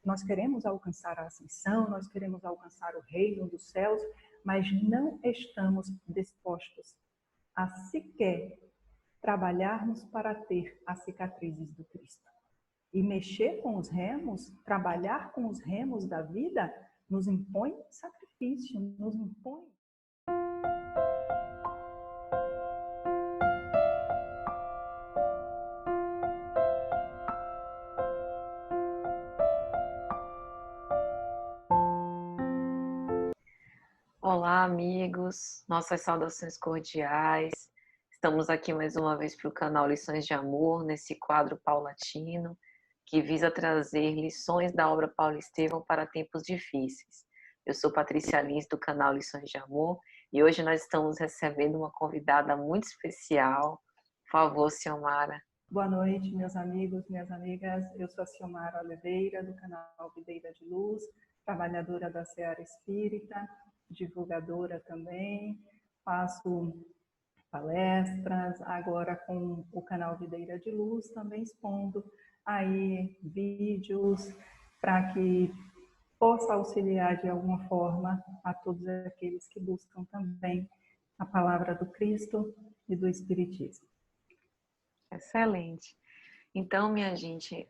nós queremos alcançar a ascensão, nós queremos alcançar o reino dos céus, mas não estamos dispostos a sequer trabalharmos para ter as cicatrizes do Cristo. E mexer com os remos, trabalhar com os remos da vida, nos impõe sacrifício, nos impõe. Olá, amigos, nossas saudações cordiais. Estamos aqui mais uma vez para o canal Lições de Amor, nesse quadro paulatino, que visa trazer lições da obra Paulo Estevão para tempos difíceis. Eu sou Patrícia Lins, do canal Lições de Amor, e hoje nós estamos recebendo uma convidada muito especial. Por favor, Ciomara. Boa noite, meus amigos, minhas amigas. Eu sou a Ciomara Oliveira, do canal Videira de Luz, trabalhadora da Seara Espírita, divulgadora também, faço palestras, agora com o canal Videira de Luz, também expondo aí vídeos para que possa auxiliar de alguma forma a todos aqueles que buscam também a palavra do Cristo e do Espiritismo. Excelente. Então, minha gente,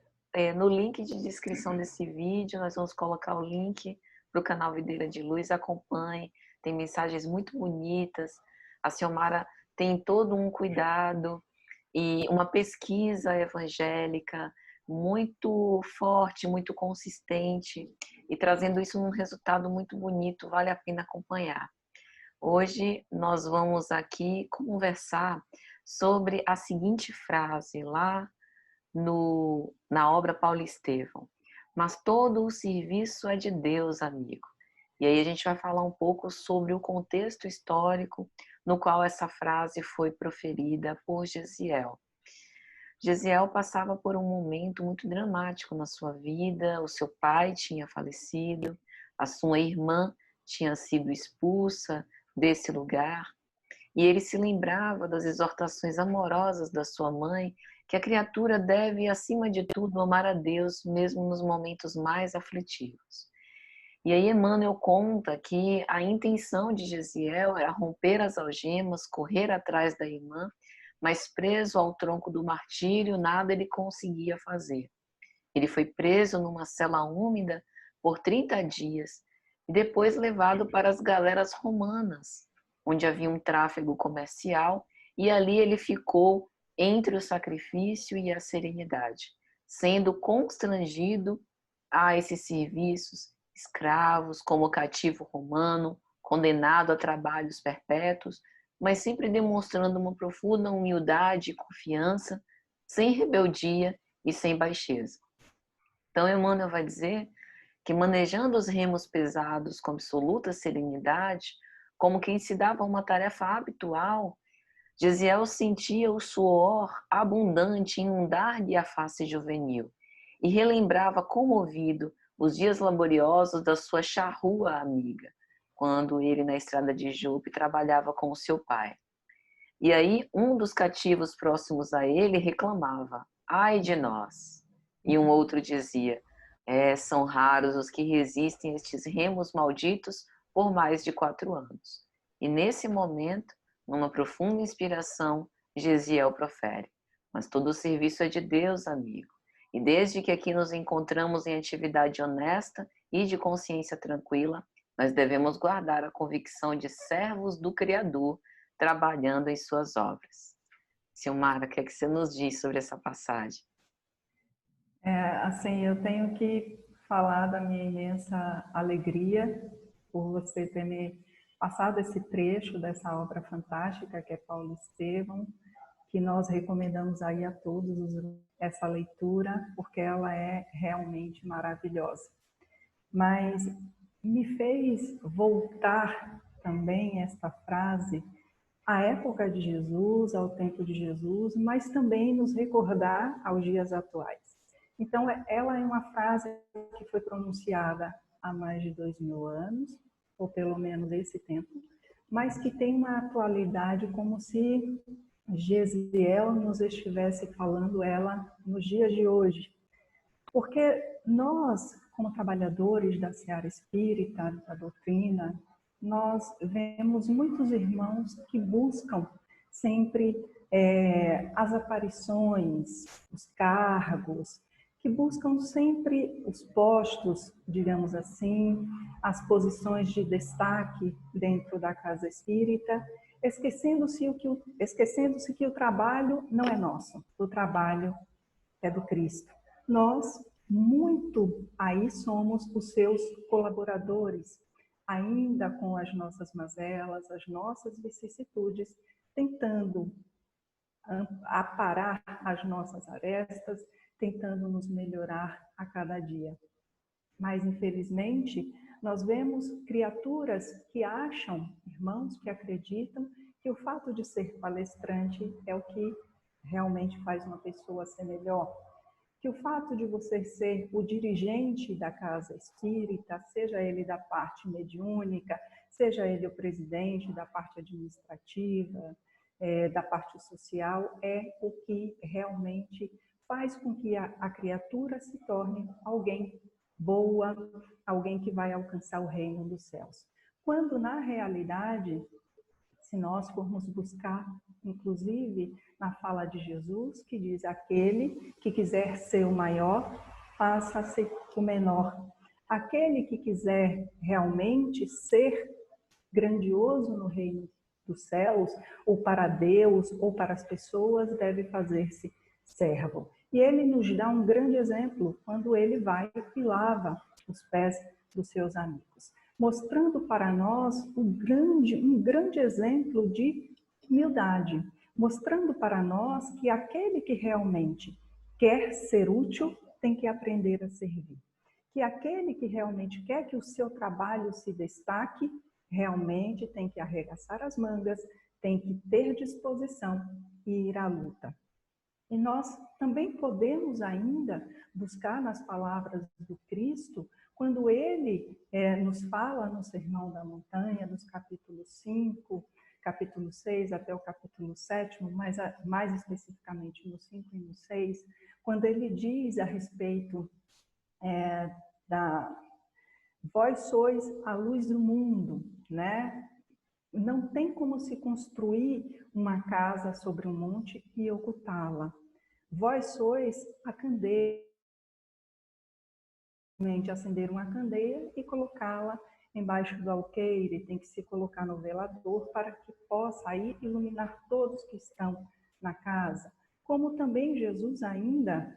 no link de descrição desse vídeo, nós vamos colocar o link para o canal Videira de Luz, acompanhe, tem mensagens muito bonitas, a Ciomara tem todo um cuidado e uma pesquisa evangélica muito forte, muito consistente, e trazendo isso num resultado muito bonito, vale a pena acompanhar. Hoje nós vamos aqui conversar sobre a seguinte frase lá na obra Paulo Estevão: mas todo o serviço é de Deus, amigo. E aí a gente vai falar um pouco sobre o contexto histórico no qual essa frase foi proferida por Gesiel. Gesiel passava por um momento muito dramático na sua vida. O seu pai tinha falecido, a sua irmã tinha sido expulsa desse lugar, e ele se lembrava das exortações amorosas da sua mãe, que a criatura deve, acima de tudo, amar a Deus, mesmo nos momentos mais aflitivos. E aí Emmanuel conta que a intenção de Gesiel era romper as algemas, correr atrás da irmã, mas preso ao tronco do martírio, nada ele conseguia fazer. Ele foi preso numa cela úmida por 30 dias e depois levado para as galeras romanas, onde havia um tráfego comercial, e ali ele ficou entre o sacrifício e a serenidade, sendo constrangido a esses serviços, escravos, como cativo romano, condenado a trabalhos perpétuos, mas sempre demonstrando uma profunda humildade e confiança, sem rebeldia e sem baixeza. Então Emmanuel vai dizer que, manejando os remos pesados com absoluta serenidade, como quem se dava uma tarefa habitual, Gesiel sentia o suor abundante inundar-lhe a face juvenil e relembrava comovido os dias laboriosos da sua charrua amiga, quando ele, na estrada de Jope, trabalhava com o seu pai. E aí um dos cativos próximos a ele reclamava: ai de nós! E um outro dizia: são raros os que resistem a estes remos malditos por mais de 4 anos. E nesse momento, numa profunda inspiração, Gesiel profere: mas todo o serviço é de Deus, amigo. E desde que aqui nos encontramos em atividade honesta e de consciência tranquila, nós devemos guardar a convicção de servos do Criador, trabalhando em suas obras. Ciomara, o que é que você nos diz sobre essa passagem? Assim, eu tenho que falar da minha imensa alegria por você ter me passado esse trecho dessa obra fantástica que é Paulo Estevão, que nós recomendamos aí a todos essa leitura, porque ela é realmente maravilhosa. Mas me fez voltar também esta frase à época de Jesus, ao tempo de Jesus, mas também nos recordar aos dias atuais. Então, ela é uma frase que foi pronunciada há mais de 2000 anos, ou pelo menos esse tempo, mas que tem uma atualidade como se Gesiel nos estivesse falando ela nos dias de hoje. Porque nós como trabalhadores da seara espírita, da doutrina, nós vemos muitos irmãos que buscam sempre as aparições, os cargos, que buscam sempre os postos, digamos assim, as posições de destaque dentro da casa espírita, esquecendo-se que o trabalho não é nosso, o trabalho é do Cristo. Nós, muito aí somos os seus colaboradores, ainda com as nossas mazelas, as nossas vicissitudes, tentando aparar as nossas arestas, tentando nos melhorar a cada dia. Mas, infelizmente, nós vemos criaturas que acham, irmãos que acreditam, que o fato de ser palestrante é o que realmente faz uma pessoa ser melhor. Que o fato de você ser o dirigente da casa espírita, seja ele da parte mediúnica, seja ele o presidente da parte administrativa, da parte social, é o que realmente faz com que a criatura se torne alguém boa, alguém que vai alcançar o reino dos céus. Quando, na realidade, se nós formos buscar, inclusive, na fala de Jesus, que diz: aquele que quiser ser o maior, faça a ser o menor. Aquele que quiser realmente ser grandioso no reino dos céus, ou para Deus, ou para as pessoas, deve fazer-se servo. E ele nos dá um grande exemplo quando ele vai e lava os pés dos seus amigos, mostrando para nós um grande exemplo de humildade, mostrando para nós que aquele que realmente quer ser útil tem que aprender a servir, que aquele que realmente quer que o seu trabalho se destaque realmente tem que arregaçar as mangas, tem que ter disposição e ir à luta. E nós também podemos ainda buscar nas palavras do Cristo, quando ele nos fala no Sermão da Montanha, nos capítulos 5, capítulo 6 até o capítulo 7, mais especificamente no 5 e no 6, quando ele diz a respeito vós sois a luz do mundo, né? Não tem como se construir uma casa sobre um monte e ocultá-la. Vós sois a candeia, acender uma candeia e colocá-la embaixo do alqueire, tem que se colocar no velador para que possa aí iluminar todos que estão na casa. Como também Jesus ainda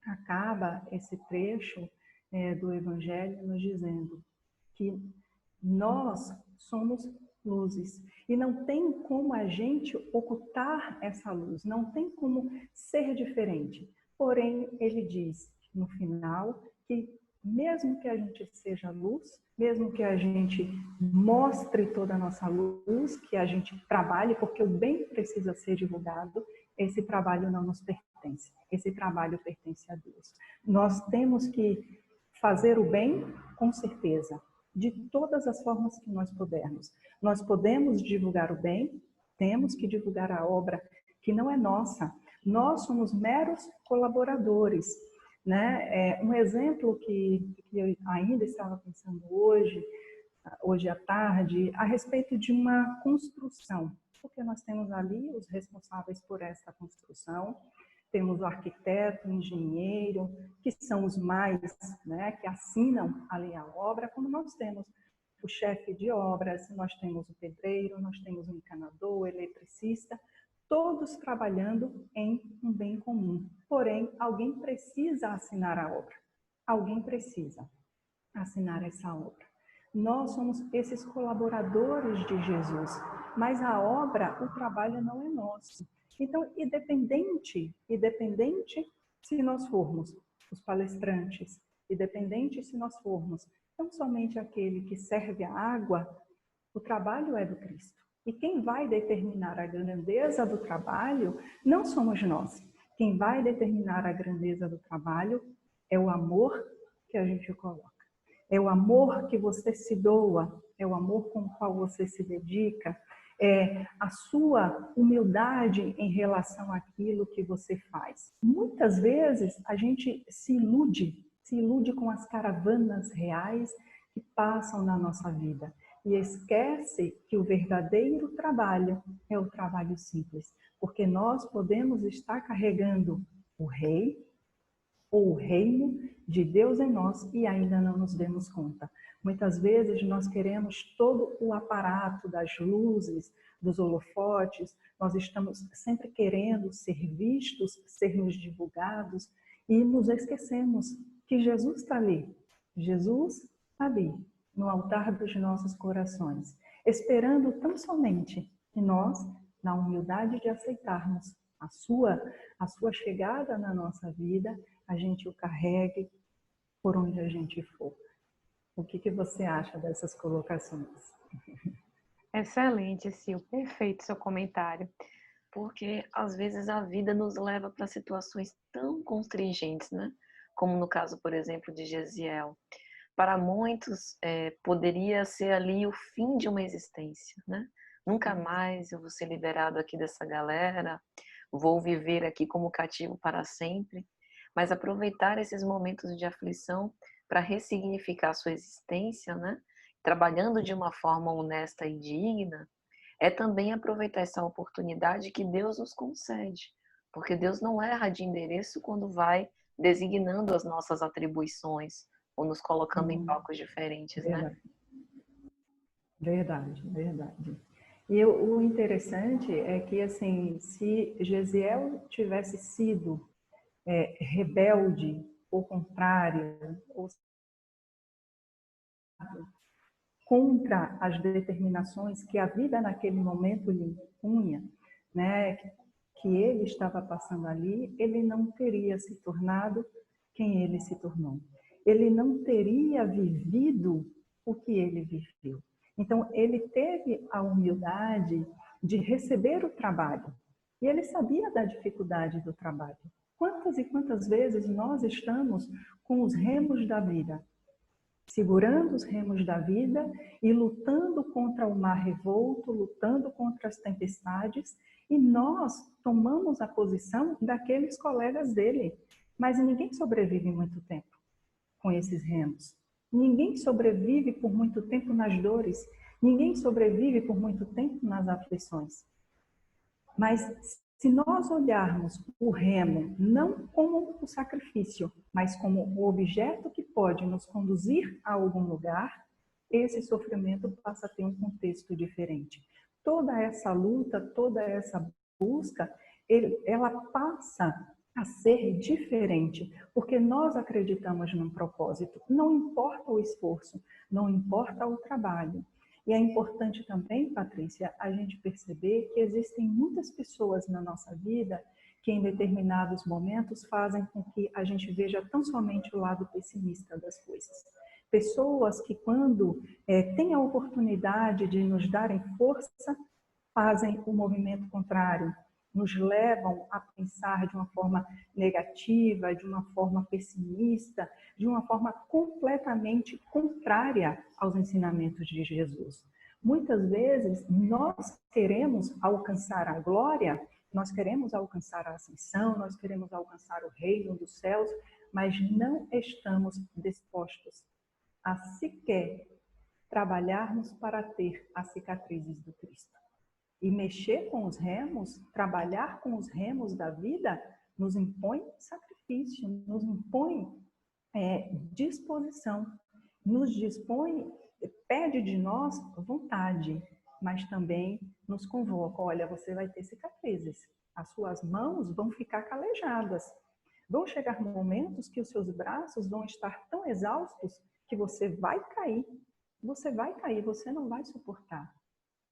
acaba esse trecho do Evangelho nos dizendo que nós somos luzes e não tem como a gente ocultar essa luz, não tem como ser diferente. Porém, ele diz no final que mesmo que a gente seja luz, mesmo que a gente mostre toda a nossa luz, que a gente trabalhe, porque o bem precisa ser divulgado, esse trabalho não nos pertence. Esse trabalho pertence a Deus. Nós temos que fazer o bem, com certeza, de todas as formas que nós pudermos. Nós podemos divulgar o bem, temos que divulgar a obra que não é nossa. Nós somos meros colaboradores, né? Um exemplo que eu ainda estava pensando hoje à tarde, a respeito de uma construção, porque nós temos ali os responsáveis por essa construção, temos o arquiteto, o engenheiro, que são os mais, né, que assinam ali a obra, como nós temos o chefe de obras, nós temos o pedreiro, nós temos o encanador, o eletricista, todos trabalhando em um bem comum. Porém, alguém precisa assinar a obra, alguém precisa assinar essa obra. Nós somos esses colaboradores de Jesus, mas a obra, o trabalho não é nosso. Então, independente se nós formos os palestrantes, independente se nós formos não somente aquele que serve a água, o trabalho é do Cristo. E quem vai determinar a grandeza do trabalho não somos nós. Quem vai determinar a grandeza do trabalho é o amor que a gente coloca. É o amor que você se doa, é o amor com o qual você se dedica, é a sua humildade em relação àquilo que você faz. Muitas vezes a gente se se ilude com as caravanas reais que passam na nossa vida e esquece que o verdadeiro trabalho é o trabalho simples, porque nós podemos estar carregando o rei ou o reino de Deus em nós e ainda não nos demos conta. Muitas vezes nós queremos todo o aparato das luzes, dos holofotes, nós estamos sempre querendo ser vistos, sermos divulgados e nos esquecemos que Jesus está ali. Jesus está ali, no altar dos nossos corações, esperando tão somente que nós, na humildade de aceitarmos a sua chegada na nossa vida, a gente o carregue por onde a gente for. O que você acha dessas colocações? Excelente, Sil, perfeito seu comentário. Porque às vezes a vida nos leva para situações tão constringentes, né? Como no caso, por exemplo, de Gesiel. Para muitos, poderia ser ali o fim de uma existência, né? Nunca mais eu vou ser liberado aqui dessa galera, vou viver aqui como cativo para sempre. Mas aproveitar esses momentos de aflição para ressignificar a sua existência, né? Trabalhando de uma forma honesta e digna, é também aproveitar essa oportunidade que Deus nos concede. Porque Deus não erra de endereço quando vai designando as nossas atribuições ou nos colocando em palcos diferentes, né? Verdade, verdade, verdade. E o interessante é que, assim, se Gesiel tivesse sido rebelde, ou contrário, ou contra as determinações que a vida naquele momento lhe impunha, né, que ele estava passando ali, ele não teria se tornado quem ele se tornou. Ele não teria vivido o que ele viveu. Então, ele teve a humildade de receber o trabalho. E ele sabia da dificuldade do trabalho. Quantas e quantas vezes nós estamos com os remos da vida, segurando os remos da vida e lutando contra o mar revolto, lutando contra as tempestades, e nós tomamos a posição daqueles colegas dele. Mas ninguém sobrevive muito tempo com esses remos. Ninguém sobrevive por muito tempo nas dores. Ninguém sobrevive por muito tempo nas aflições. Mas se nós olharmos o remo não como o sacrifício, mas como o objeto que pode nos conduzir a algum lugar, esse sofrimento passa a ter um contexto diferente. Toda essa luta, toda essa busca, ela passa a ser diferente, porque nós acreditamos num propósito. Não importa o esforço, não importa o trabalho. E é importante também, Patrícia, a gente perceber que existem muitas pessoas na nossa vida que em determinados momentos fazem com que a gente veja tão somente o lado pessimista das coisas. Pessoas que quando têm a oportunidade de nos darem força, fazem o movimento contrário, nos levam a pensar de uma forma negativa, de uma forma pessimista, de uma forma completamente contrária aos ensinamentos de Jesus. Muitas vezes nós queremos alcançar a glória, nós queremos alcançar a ascensão, nós queremos alcançar o reino dos céus, mas não estamos dispostos a sequer trabalharmos para ter as cicatrizes do Cristo. E mexer com os remos, trabalhar com os remos da vida, nos impõe sacrifício, nos impõe disposição, nos dispõe, pede de nós vontade, mas também nos convoca, olha, você vai ter cicatrizes, as suas mãos vão ficar calejadas, vão chegar momentos que os seus braços vão estar tão exaustos que você vai cair, você não vai suportar.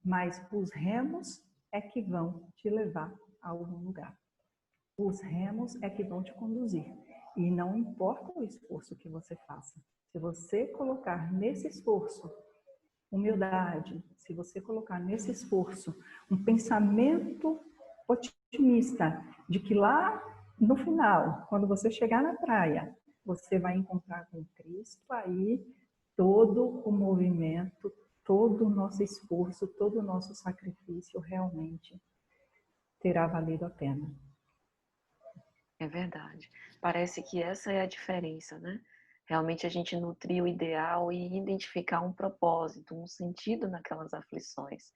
Mas os remos é que vão te levar a algum lugar. Os remos é que vão te conduzir. E não importa o esforço que você faça. Se você colocar nesse esforço humildade, se você colocar nesse esforço um pensamento otimista de que lá no final, quando você chegar na praia, você vai encontrar com Cristo, aí todo o movimento, todo o nosso esforço, todo o nosso sacrifício realmente terá valido a pena. É verdade. Parece que essa é a diferença, né? realmente a gente nutrir o ideal e identificar um propósito, um sentido naquelas aflições.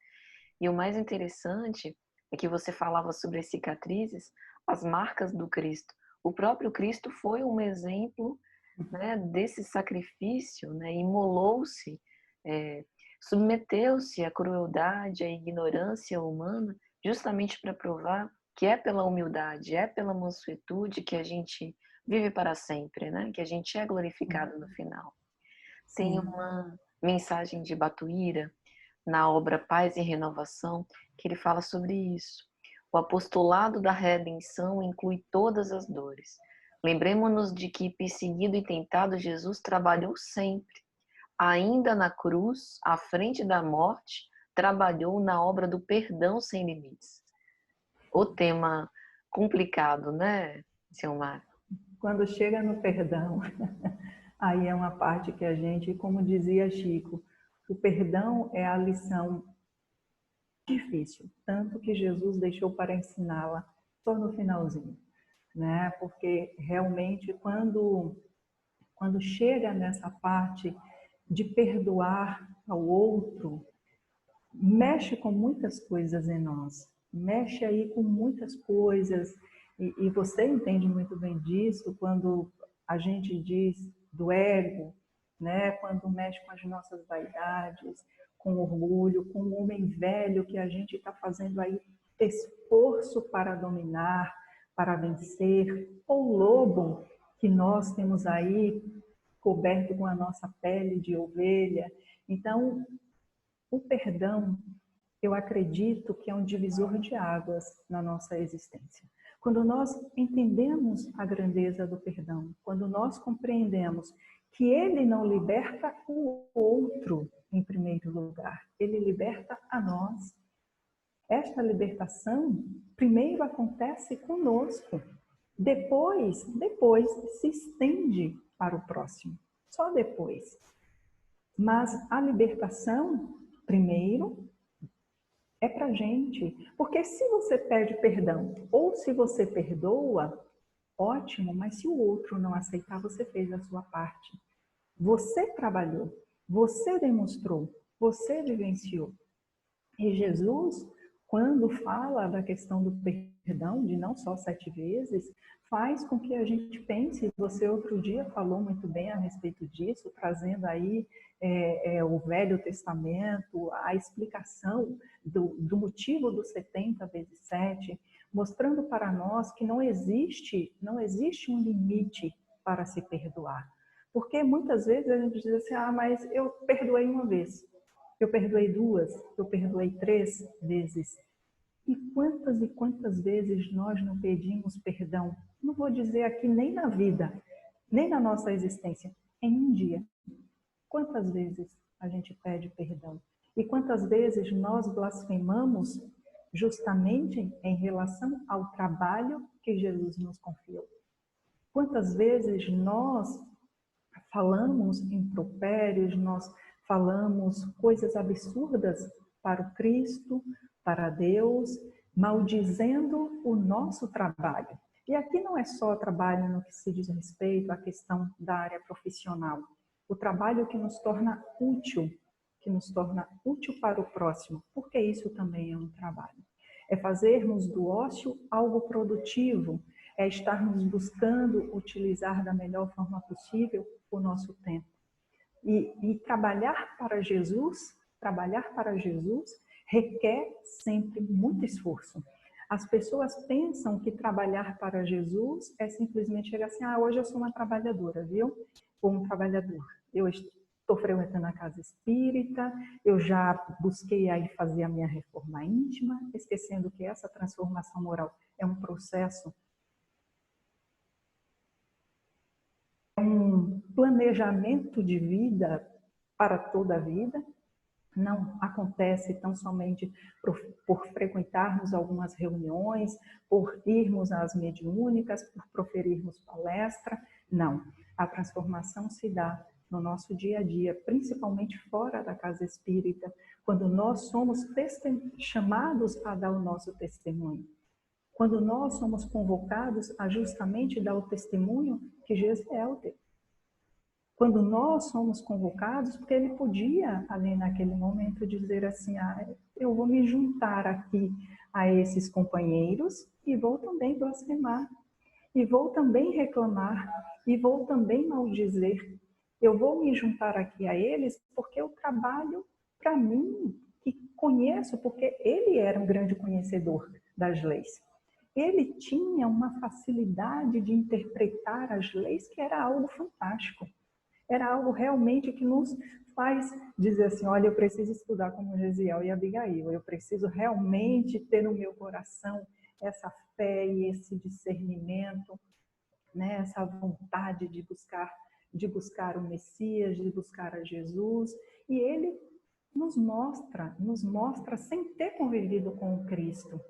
E o mais interessante é que você falava sobre as cicatrizes, as marcas do Cristo. O próprio Cristo foi um exemplo, né, desse sacrifício, né, imolou-se, submeteu-se à crueldade, à ignorância humana, justamente para provar que é pela humildade, é pela mansuetude que a gente vive para sempre, né? Que a gente é glorificado no final. Tem Sim. uma mensagem de Batuíra na obra Paz e Renovação que ele fala sobre isso. O apostolado da redenção inclui todas as dores. Lembremos-nos de que, perseguido e tentado, Jesus trabalhou sempre. Ainda na cruz, à frente da morte, trabalhou na obra do perdão sem limites. O tema complicado, né, Silmar? Quando chega no perdão, aí é uma parte que a gente, como dizia Chico, o perdão é a lição difícil, tanto que Jesus deixou para ensiná-la só no finalzinho, né? Porque realmente quando chega nessa parte de perdoar ao outro, mexe com muitas coisas em nós, mexe aí com muitas coisas, e você entende muito bem disso quando a gente diz do ego, né? Quando mexe com as nossas vaidades, com orgulho, com o homem velho que a gente está fazendo aí esforço para dominar, para vencer, ou o lobo que nós temos aí coberto com a nossa pele de ovelha. Então, o perdão, eu acredito que é um divisor de águas na nossa existência. Quando nós entendemos a grandeza do perdão, quando nós compreendemos que ele não liberta o outro em primeiro lugar, ele liberta a nós. Esta libertação primeiro acontece conosco, depois se estende para o próximo, só depois. Mas a libertação, primeiro, é para a gente. Porque se você pede perdão ou se você perdoa, ótimo, mas se o outro não aceitar, você fez a sua parte. Você trabalhou, você demonstrou, você vivenciou. E Jesus, quando fala da questão do perdão, de não só 7 vezes, faz com que a gente pense, você outro dia falou muito bem a respeito disso, trazendo aí o Velho Testamento, a explicação do motivo dos 70 vezes 7, mostrando para nós que não existe um limite para se perdoar. Porque muitas vezes a gente diz assim, mas eu perdoei uma vez, eu perdoei 2, eu perdoei 3 vezes. E quantas vezes nós não pedimos perdão? Não vou dizer aqui nem na vida, nem na nossa existência, em um dia. Quantas vezes a gente pede perdão? E quantas vezes nós blasfemamos justamente em relação ao trabalho que Jesus nos confiou? Quantas vezes nós falamos impropérios, nós falamos coisas absurdas para o Cristo, para Deus, maldizendo o nosso trabalho. E aqui não é só trabalho no que se diz respeito à questão da área profissional. O trabalho que nos torna útil para o próximo, porque isso também é um trabalho. É fazermos do ócio algo produtivo, é estarmos buscando utilizar da melhor forma possível o nosso tempo. E trabalhar para Jesus requer sempre muito esforço. As pessoas pensam que trabalhar para Jesus é simplesmente chegar assim, hoje eu sou uma trabalhadora, viu? Ou um trabalhador. Eu estou frequentando a casa espírita, eu já busquei aí fazer a minha reforma íntima, esquecendo que essa transformação moral é um processo, um planejamento de vida para toda a vida. Não acontece tão somente por frequentarmos algumas reuniões, por irmos às mediúnicas, por proferirmos palestra. Não. A transformação se dá no nosso dia a dia, principalmente fora da casa espírita, quando nós somos chamados a dar o nosso testemunho. Quando nós somos convocados a justamente dar o testemunho que Jezreel deu. quando nós somos convocados, porque ele podia, ali naquele momento, dizer assim, eu vou me juntar aqui a esses companheiros e vou também blasfemar, e vou também reclamar, e vou também maldizer. Eu vou me juntar aqui a eles porque eu trabalho para mim, que conheço, porque ele era um grande conhecedor das leis. Ele tinha uma facilidade de interpretar as leis que era algo fantástico. Era algo realmente que nos faz dizer assim, olha, eu preciso estudar como Gesiel e Abigail, eu preciso realmente ter no meu coração essa fé e esse discernimento, né? Essa vontade de buscar o Messias, de buscar a Jesus. E ele nos mostra sem ter convivido com o Cristo,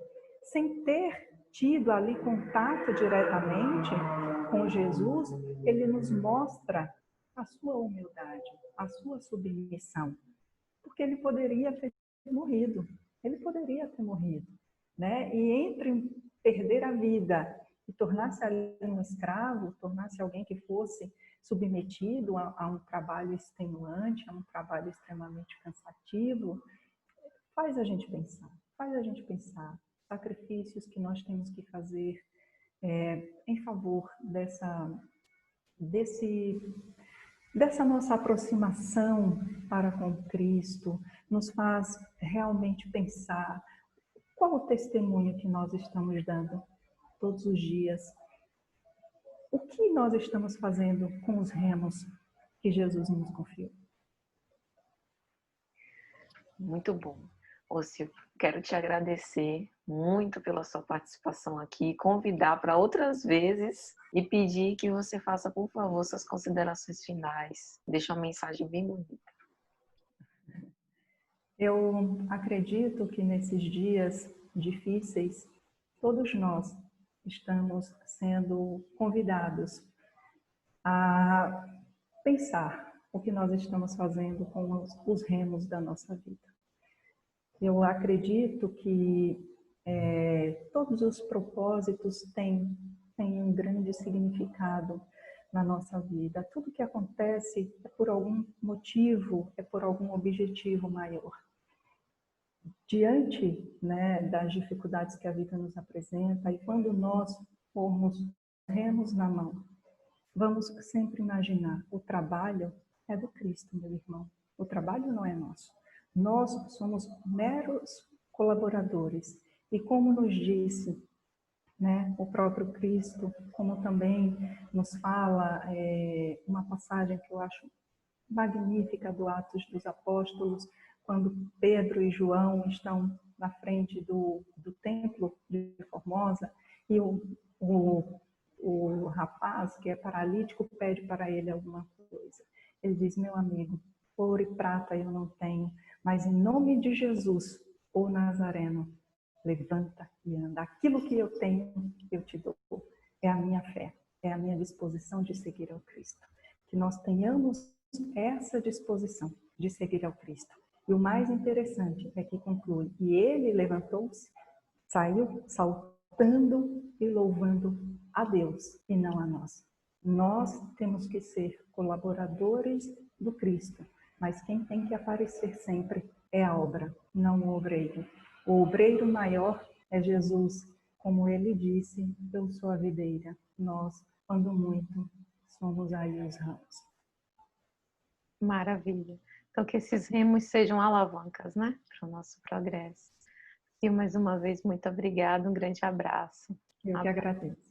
sem ter tido ali contato diretamente com Jesus, ele nos mostra a sua humildade, a sua submissão, porque ele poderia ter morrido, né? E entre perder a vida e tornar-se ali um escravo, tornar-se alguém que fosse submetido a um trabalho extenuante, a um trabalho extremamente cansativo, faz a gente pensar, sacrifícios que nós temos que fazer em favor dessa nossa aproximação para com Cristo, nos faz realmente pensar qual o testemunho que nós estamos dando todos os dias. O que nós estamos fazendo com os remos que Jesus nos confiou? Muito bom. Ô Silvio, quero te agradecer muito pela sua participação aqui, convidar para outras vezes e pedir que você faça, por favor, suas considerações finais. Deixa uma mensagem bem bonita. Eu acredito que nesses dias difíceis, todos nós estamos sendo convidados a pensar o que nós estamos fazendo com os remos da nossa vida. Eu acredito que todos os propósitos têm um grande significado na nossa vida. Tudo que acontece é por algum motivo, é por algum objetivo maior. Diante, né, das dificuldades que a vida nos apresenta, e quando nós formos remos na mão, vamos sempre imaginar, o trabalho é do Cristo, meu irmão. O trabalho não é nosso. Nós somos meros colaboradores. E como nos disse, né, o próprio Cristo, como também nos fala uma passagem que eu acho magnífica do Atos dos Apóstolos, quando Pedro e João estão na frente do templo de Formosa e o rapaz, que é paralítico, pede para ele alguma coisa. Ele diz, meu amigo, ouro e prata eu não tenho, mas em nome de Jesus, o Nazareno, levanta e anda. Aquilo que eu tenho, eu te dou. É a minha fé, é a minha disposição de seguir ao Cristo. Que nós tenhamos essa disposição de seguir ao Cristo. E o mais interessante é que conclui, e ele levantou-se, saiu saltando e louvando a Deus e não a nós. Nós temos que ser colaboradores do Cristo, mas quem tem que aparecer sempre é a obra, não o obreiro. O obreiro maior é Jesus, como ele disse, eu sou a videira, nós, quando muito, somos aí os ramos. Maravilha. Então, que esses remos sejam alavancas, né? Para o nosso progresso. E mais uma vez, muito obrigada. Um grande abraço. Eu que agradeço.